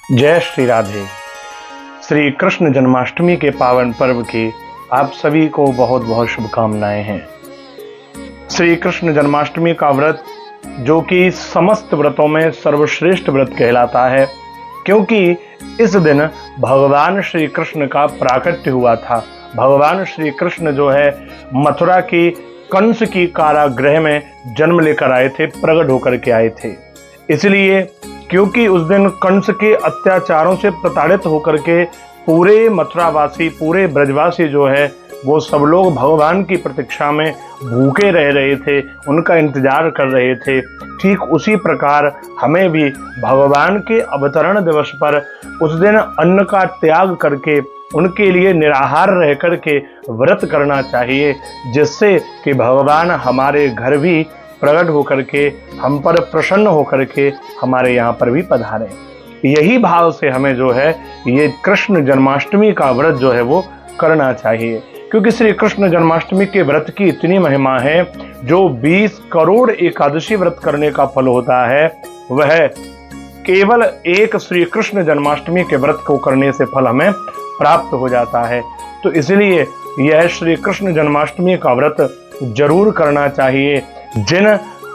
जय श्री राधे। श्री कृष्ण जन्माष्टमी के पावन पर्व की आप सभी को बहुत बहुत शुभकामनाएं हैं। श्री कृष्ण जन्माष्टमी का व्रत जो कि समस्त व्रतों में सर्वश्रेष्ठ व्रत कहलाता है, क्योंकि इस दिन भगवान श्री कृष्ण का प्राकट्य हुआ था। भगवान श्री कृष्ण जो है मथुरा की कंस की कारागृह में जन्म लेकर आए थे, प्रकट होकर के आए थे। इसलिए क्योंकि उस दिन कंस के अत्याचारों से प्रताड़ित होकर के पूरे मथुरावासी, पूरे ब्रजवासी जो है वो सब लोग भगवान की प्रतीक्षा में भूखे रह रहे थे, उनका इंतजार कर रहे थे। ठीक उसी प्रकार हमें भी भगवान के अवतरण दिवस पर उस दिन अन्न का त्याग करके उनके लिए निराहार रह करके व्रत करना चाहिए, जिससे कि भगवान हमारे घर भी प्रकट होकर के हम पर प्रसन्न होकर के हमारे यहाँ पर भी पधारे। यही भाव से हमें जो है ये कृष्ण जन्माष्टमी का व्रत जो है वो करना चाहिए, क्योंकि श्री कृष्ण जन्माष्टमी के व्रत की इतनी महिमा है। जो 20 करोड़ एकादशी व्रत करने का फल होता है, वह केवल एक श्री कृष्ण जन्माष्टमी के व्रत को करने से फल हमें प्राप्त हो जाता है। तो इसलिए यह श्री कृष्ण जन्माष्टमी का व्रत जरूर करना चाहिए। जिन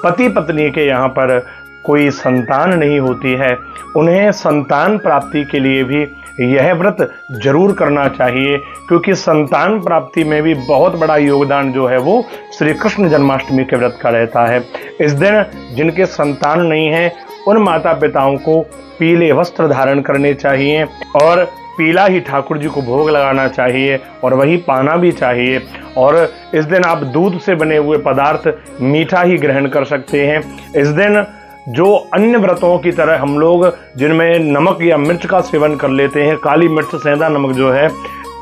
पति पत्नी के यहाँ पर कोई संतान नहीं होती है, उन्हें संतान प्राप्ति के लिए भी यह व्रत जरूर करना चाहिए, क्योंकि संतान प्राप्ति में भी बहुत बड़ा योगदान जो है वो श्री कृष्ण जन्माष्टमी के व्रत का रहता है। इस दिन जिनके संतान नहीं है, उन माता पिताओं को पीले वस्त्र धारण करने चाहिए और पीला ही ठाकुर जी को भोग लगाना चाहिए और वही पाना भी चाहिए। और इस दिन आप दूध से बने हुए पदार्थ मीठा ही ग्रहण कर सकते हैं। इस दिन जो अन्य व्रतों की तरह हम लोग जिनमें नमक या मिर्च का सेवन कर लेते हैं, काली मिर्च सेंधा नमक जो है,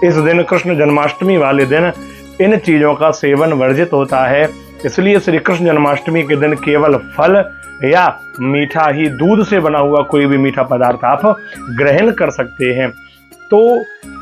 इस दिन कृष्ण जन्माष्टमी वाले दिन इन चीज़ों का सेवन वर्जित होता है। इसलिए श्री कृष्ण जन्माष्टमी के दिन केवल फल या मीठा ही, दूध से बना हुआ कोई भी मीठा पदार्थ आप ग्रहण कर सकते हैं। तो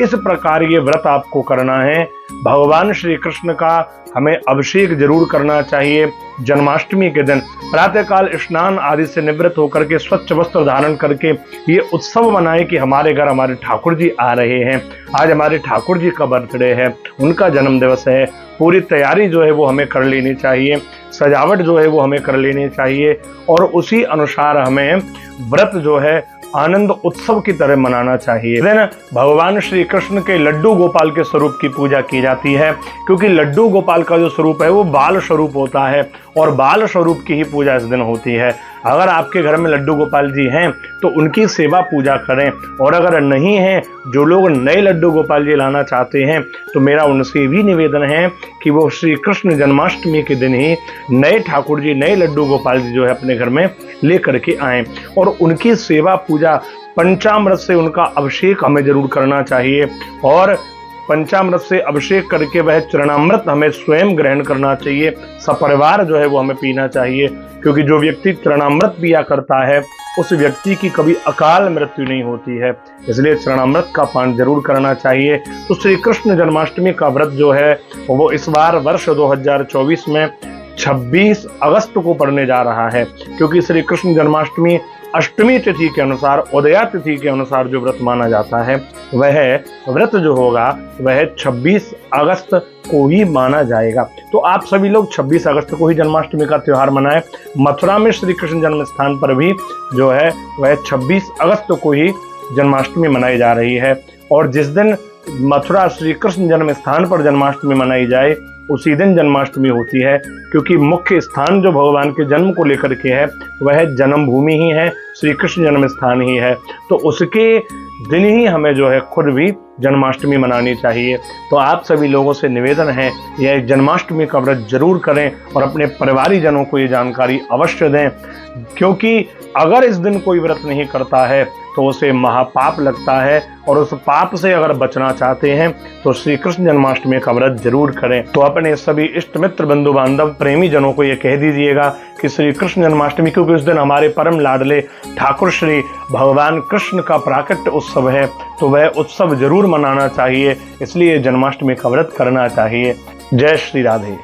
इस प्रकार ये व्रत आपको करना है। भगवान श्री कृष्ण का हमें अभिषेक जरूर करना चाहिए। जन्माष्टमी के दिन प्रातःकाल स्नान आदि से निवृत्त होकर के स्वच्छ वस्त्र धारण करके ये उत्सव मनाएं कि हमारे घर हमारे ठाकुर जी आ रहे हैं। आज हमारे ठाकुर जी का बर्थडे है, उनका जन्म दिवस है। पूरी तैयारी जो है वो हमें कर लेनी चाहिए, सजावट जो है वो हमें कर लेनी चाहिए और उसी अनुसार हमें व्रत जो है आनंद उत्सव की तरह मनाना चाहिए। दिन भगवान श्री कृष्ण के लड्डू गोपाल के स्वरूप की पूजा की जाती है, क्योंकि लड्डू गोपाल का जो स्वरूप है वो बाल स्वरूप होता है और बाल स्वरूप की ही पूजा इस दिन होती है। अगर आपके घर में लड्डू गोपाल जी हैं तो उनकी सेवा पूजा करें, और अगर नहीं हैं, जो लोग नए लड्डू गोपाल जी लाना चाहते हैं, तो मेरा उनसे भी निवेदन है कि वो श्री कृष्ण जन्माष्टमी के दिन ही नए ठाकुर जी, नए लड्डू गोपाल जी जो है अपने घर में ले करके आएँ और उनकी सेवा पूजा पंचामृत से उनका अभिषेक हमें जरूर करना चाहिए। और पंचामृत से अभिषेक करके वह चरणामृत हमें स्वयं ग्रहण करना चाहिए, सपरिवार जो है वो हमें पीना चाहिए, क्योंकि जो व्यक्ति चरणामृत पिया करता है उस व्यक्ति की कभी अकाल मृत्यु नहीं होती है। इसलिए चरणामृत का पान जरूर करना चाहिए। तो श्री कृष्ण जन्माष्टमी का व्रत जो है वो इस बार वर्ष 2024 में 26 अगस्त को पड़ने जा रहा है, क्योंकि श्री कृष्ण जन्माष्टमी अष्टमी तिथि के अनुसार, उदया तिथि के अनुसार जो व्रत माना जाता है, वह व्रत जो होगा वह 26 अगस्त को ही माना जाएगा। तो आप सभी लोग 26 अगस्त को ही जन्माष्टमी का त्यौहार मनाएं। मथुरा में श्री कृष्ण जन्म स्थान पर भी जो है वह 26 अगस्त को ही जन्माष्टमी मनाई जा रही है। और जिस दिन मथुरा श्री कृष्ण जन्म स्थान पर जन्माष्टमी मनाई जाए उसी दिन जन्माष्टमी होती है, क्योंकि मुख्य स्थान जो भगवान के जन्म को लेकर के है वह जन्मभूमि ही है, श्री कृष्ण जन्म स्थान ही है। तो उसके दिन ही हमें जो है खुद भी जन्माष्टमी मनानी चाहिए। तो आप सभी लोगों से निवेदन है यह जन्माष्टमी का व्रत जरूर करें और अपने परिवारी जनों को ये जानकारी अवश्य दें, क्योंकि अगर इस दिन कोई व्रत नहीं करता है तो उसे महापाप लगता है, और उस पाप से अगर बचना चाहते हैं तो श्री कृष्ण जन्माष्टमी का व्रत जरूर करें। तो अपने सभी इष्ट मित्र, बंधु बांधव, प्रेमी जनों को ये कह दीजिएगा कि श्री कृष्ण जन्माष्टमी, क्योंकि उस दिन हमारे परम लाडले ठाकुर श्री भगवान कृष्ण का प्राकट्य उत्सव है, तो वह उत्सव जरूर मनाना चाहिए। इसलिए जन्माष्टमी का व्रत करना चाहिए। जय श्री राधे।